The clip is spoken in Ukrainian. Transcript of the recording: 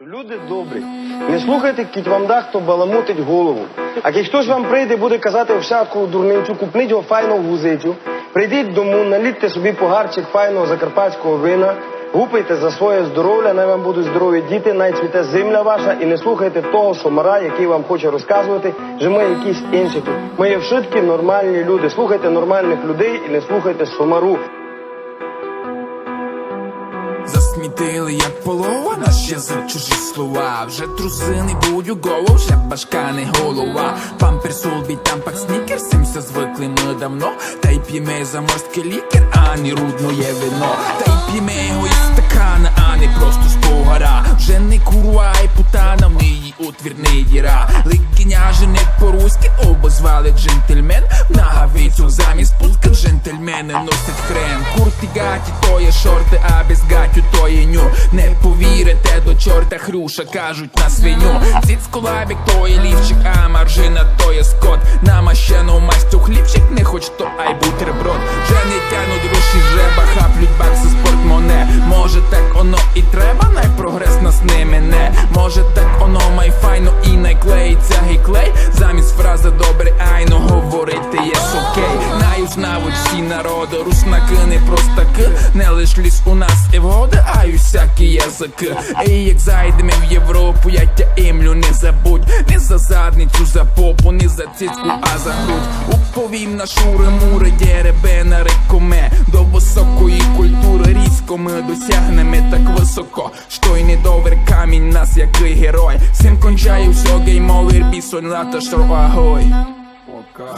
Люди добрі, не слухайте, кіть вам да, хто баламутить голову. А кіть хтось вам прийде, буде казати всяку дурницю, купніть його файно в гузицю, прийдіть дому, налітьте собі погарчик файного закарпатського вина, гупайте за своє здоров'я, най вам будуть здорові діти, най цвіте земля ваша, і не слухайте того сомара, який вам хоче розказувати, що ми якісь інші тут. Ми є вшиткі нормальні люди. Слухайте нормальних людей і не слухайте сомару. Засмітили, як полова, нас ще за чужі слова. Вже трусини будь голову, вже башка не голова. Памперс, улбі, тампак, снікерс, цим все звикли ми давно. Та й п'ємо заморський лікер, а не рудноє вино. Та й п'ємо його із стакана, а не просто з погара. Вже не курва і путана, в неї утвір не діра. Ликиня женить по-руськи, обозвали джентльмен. На гавицю замість пуска джентльмени носять хрен. Курти-гаті, то є шорти, а без гатю то є ню. Не повірите до чорта хрюша, кажуть на свиню. Цицьколабік, то є лівчик, а маржина то є скот. Намащену мастю хлібчик, не хоч то, а й бутерброд. Вже не тянуть гроші жеба, хаплють бакси з портмоне. Може так оно і треба, найпрогрес нас не мине. Може так оно май файно і найклеїться гей-клей. Замість фрази добре айно говорити є окей. Знавуть всі народи, руснаки не простаки. Не лиш ліс у нас і вгоди, а й усякі язики. Ей, як зайдемо в Європу, я тя імлю, не забудь. Не за задницю, за попу, не за цицьку, а за грудь. Уповім на шури-мури, дєребена рекоме. До високої культури різко ми досягнемо так високо, що й не довер камінь нас, який герой. Всім кончаю, все геймовер, бісонь, лата, шро, агой. Пока.